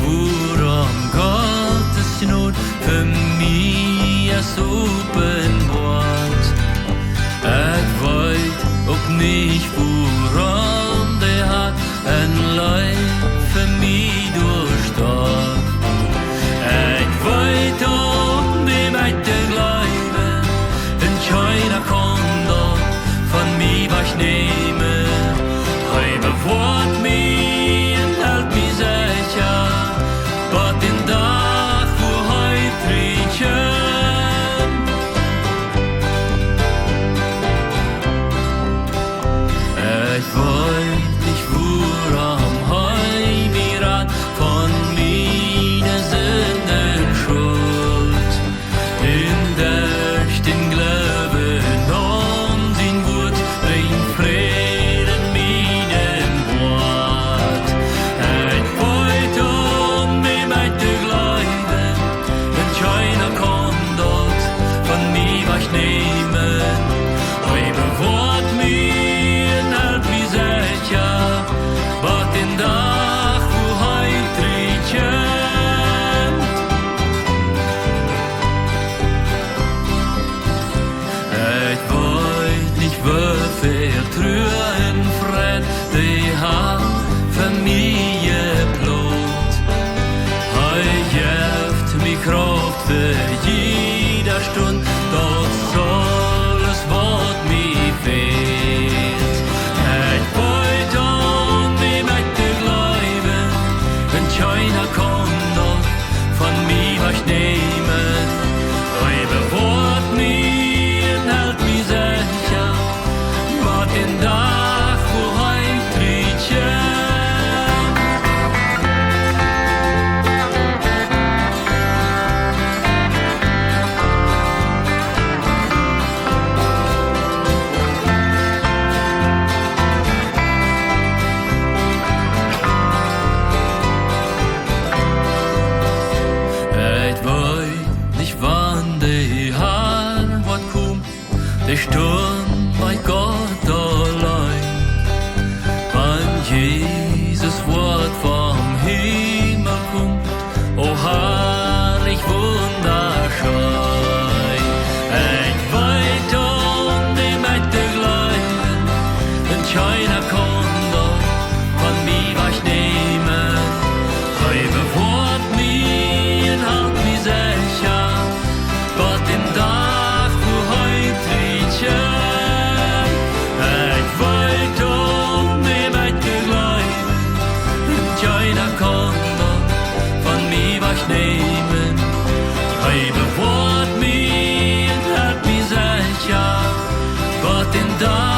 worum Gottes Not für mich als Openwort. Ich weiß auch nicht, worum der hat ein Leid für mich durchstarb. Ich weiß um dem echte Glaube, denn keiner kann doch von mir was nehmen. Heute Wort mir und hält mich sicher, Gott den Tag, wo heute riechen. Ich weiß nicht, woran heute mir rat von meiner Sünden schuld. In durch den Glauben an den Wort bringt Frieden meinen Wort. Ich wollte um mir mit der Glaube, denn keiner kann dort von mir was nehmen. Heute Wort mir und hält mich sicher, was den Tag, wo heute riechen. Ich weiß nicht, wofür Trüen Fred die hat für mich geplant. Gibt mir Kraft für jede Stunde, das soll es, was mir fehlt. Ich wollte an mir mit der Glaube, wenn keiner kann doch von mir was nehmen. Heute Wort mir und hält mich sicher, was den Tag, wo heute riechen. Ich weiß nicht, wann die Antwort kommt, die Stunde bei Gott allein. Wann Jesus Wort vom Himmel kommt, oh herrlich wunderschön. Ich weiß um die mit der Glauben, denn keiner kann doch von mir was nehmen. Heute Wort mir und halt mich sicher, Gott den Tag, wo heute riechen. Ich wollte um die mit der Glauben, denn keiner kann doch von mir was nehmen. Heute Wort mir und halt mich sicher, Gott den Tag,